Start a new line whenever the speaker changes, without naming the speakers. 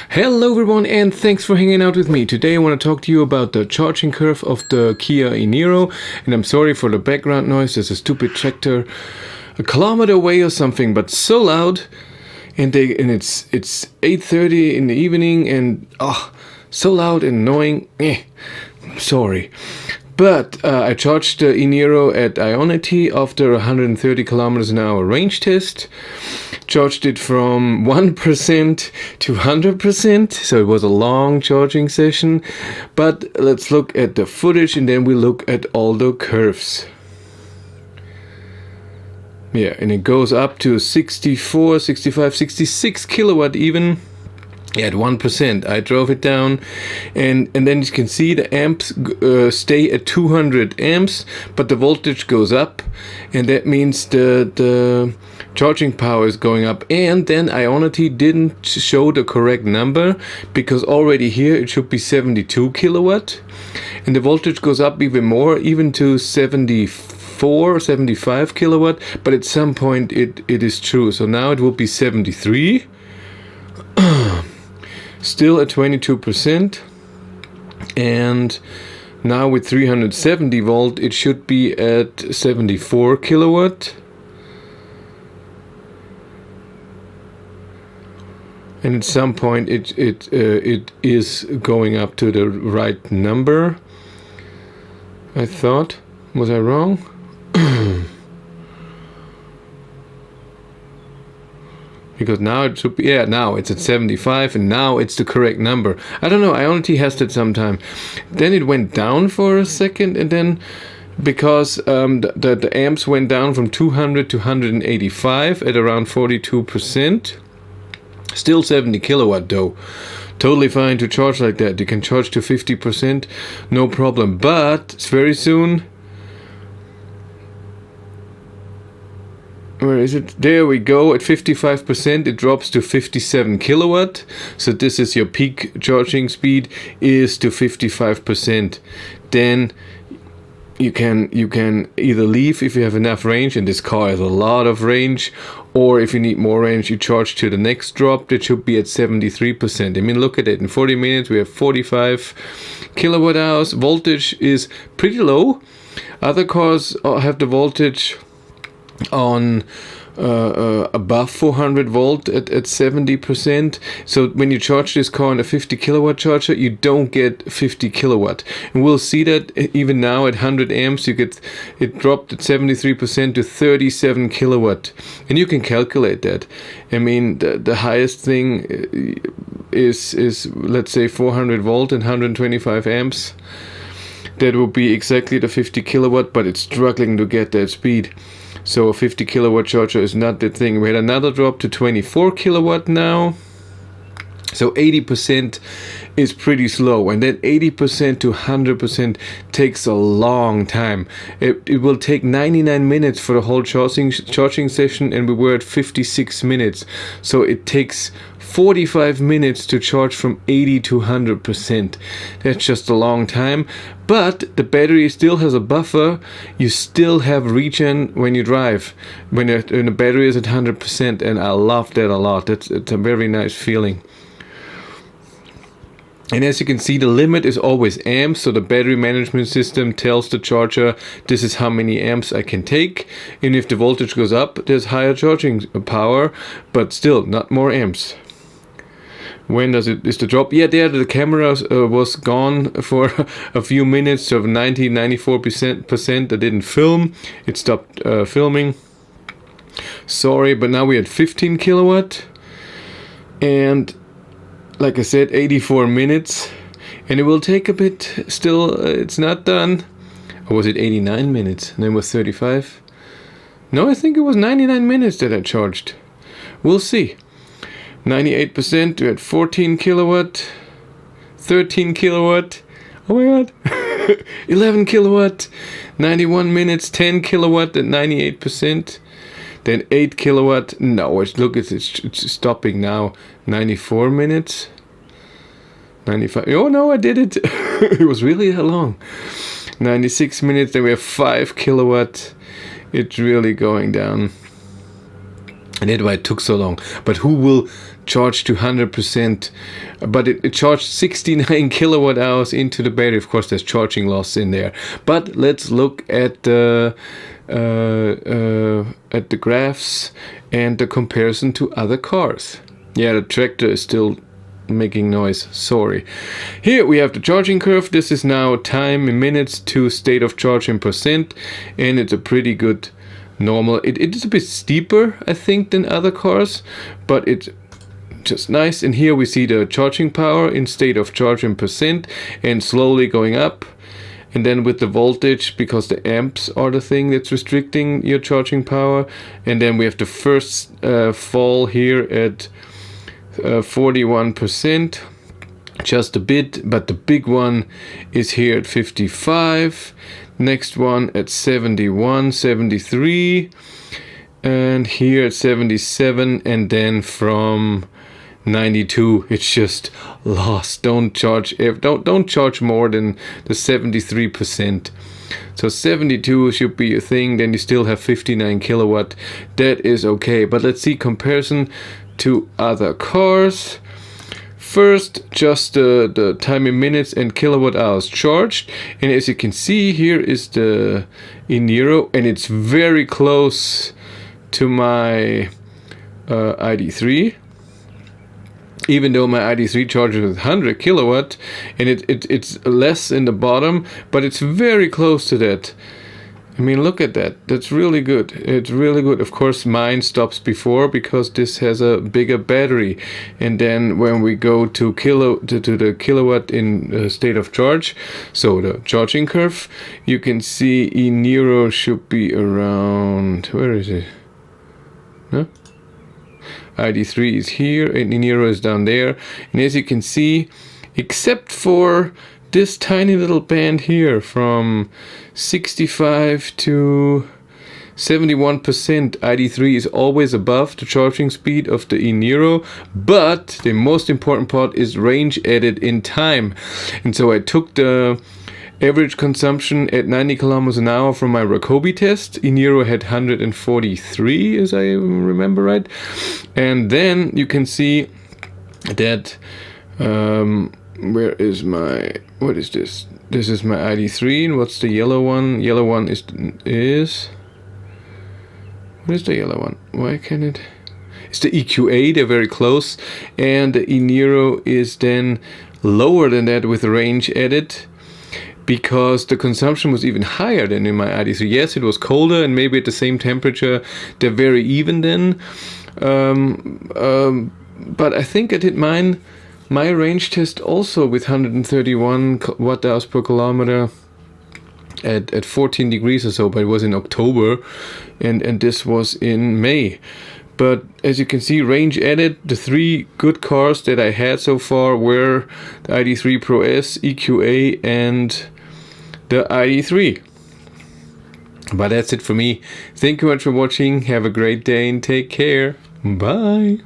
Hello everyone and thanks for hanging out with me. Today I want to talk to you about the charging curve of the Kia eNiro, and I'm sorry for the background noise. There's a stupid tractor a kilometer away or something, but so loud, and it's 8:30 in the evening and so loud and annoying. Sorry. But I charged the eNiro at Ionity after 130 kilometers an hour range test. Charged it from 1% to 100%, so it was a long charging session. But let's look at the footage and then we look at all the curves. Yeah, and it goes up to 64, 65, 66 kilowatt even. At 1%, I drove it down, and then you can see the amps stay at 200 amps, but the voltage goes up, and that means the charging power is going up. And then Ionity didn't show the correct number, because already here it should be 72 kilowatt, and the voltage goes up even more, even to 74, 75 kilowatt, but at some point it is true. So now it will be 73. Still at 22%, and now with 370 volt it should be at 74 kilowatt, and at some point it is going up to the right number. I thought, was I wrong? Because now it should be, yeah, now it's at 75 and now it's the correct number. I don't know, Ionity has that sometime. Then it went down for a second, and then because the amps went down from 200 to 185 at around 42%. Still 70 kilowatt though. Totally fine to charge like that. You can charge to 50%, no problem. But very soon, where is it? There we go. At 55% it drops to 57 kilowatt. So this is your peak charging speed is to 55%. Then you can either leave if you have enough range, and this car has a lot of range, or if you need more range you charge to the next drop. That should be at 73%. I mean, look at it, in 40 minutes we have 45 kilowatt hours. Voltage is pretty low. Other cars have the voltage on above 400 volt at 70%. So when you charge this car on a 50 kilowatt charger, you don't get 50 kilowatt, and we'll see that even now at 100 amps you get it dropped at 73% to 37 kilowatt, and you can calculate that. I mean, the highest thing is let's say 400 volt and 125 amps. That will be exactly the 50 kilowatt, but it's struggling to get that speed. So a 50 kilowatt charger is not the thing. We had another drop to 24 kilowatt now. So 80% is pretty slow, and then 80% to 100% takes a long time. It will take 99 minutes for the whole charging session, and we were at 56 minutes. So it takes 45 minutes to charge from 80 to 100%. That's just a long time. But the battery still has a buffer. You still have regen when you drive, when the battery is at 100%, and I love that a lot. It's a very nice feeling. And as you can see, the limit is always amps, so the battery management system tells the charger this is how many amps I can take, and if the voltage goes up there's higher charging power, but still not more amps. When is the drop? Yeah, there the camera was gone for a few minutes, so 94%. I didn't film. It stopped filming. Sorry, but now we're at 15 kilowatt. And like I said, 84 minutes. And it will take a bit still. It's not done. Or was it 89 minutes? And then it was 35? No, I think it was 99 minutes that I charged. We'll see. 98%, we're at 14 kilowatt, 13 kilowatt, oh my god, 11 kilowatt, 91 minutes, 10 kilowatt at 98%, then 8 kilowatt, no, it's stopping now, 94 minutes, 95, oh no, I did it, it was really that long, 96 minutes, then we have 5 kilowatt, it's really going down. And that's why it took so long. But who will charged to 100%, but it charged 69 kilowatt hours into the battery. Of course, there's charging loss in there. But let's look at the graphs and the comparison to other cars. Yeah, the tractor is still making noise, sorry. Here we have the charging curve. This is now time in minutes to state of charge in percent, and it's a pretty good normal. It is a bit steeper, I think, than other cars, but it's just nice. And here we see the charging power in state of charge in percent and slowly going up. And then with the voltage, because the amps are the thing that's restricting your charging power. And then we have the first fall here at 41%, just a bit, but the big one is here at 55. Next one at 71, 73, and here at 77, and then from 92 it's just lost. Don't charge more than the 73%. So 72 should be a thing. Then you still have 59 kilowatt. That is okay. But let's see comparison to other cars. First, just the time in minutes and kilowatt hours charged, and as you can see, here is the eNiro, and it's very close to my ID3. Even though my ID3 charges with 100 kilowatt, and it's less in the bottom, but it's very close to that. I mean, look at that. That's really good. It's really good. Of course, mine stops before because this has a bigger battery. And then when we go to the kilowatt in state of charge, so the charging curve, you can see eNiro should be around, where is it? Huh? ID3 is here and eNiro is down there. And as you can see, except for this tiny little band here from 65 to 71%, ID3 is always above the charging speed of the eNiro, but the most important part is range added in time. And so I took the average consumption at 90 kilometers an hour from my Rockobi test. eNiro had 143, as I remember right. And then you can see that where is my, what is this? This is my ID3, and what's the yellow one? Yellow one is what is the yellow one? Why can't it? It's the EQA, they're very close. And the eNiro is then lower than that with range added, because the consumption was even higher than in my ID3. Yes, it was colder, and maybe at the same temperature, they're very even then. But I think I did my range test also with 131 watt hours per kilometer at 14 degrees or so, but it was in October, and this was in May. But as you can see, range added, the three good cars that I had so far were the ID3 Pro S, EQA, and the ID3. But that's it for me. Thank you much for watching. Have a great day and take care. Bye.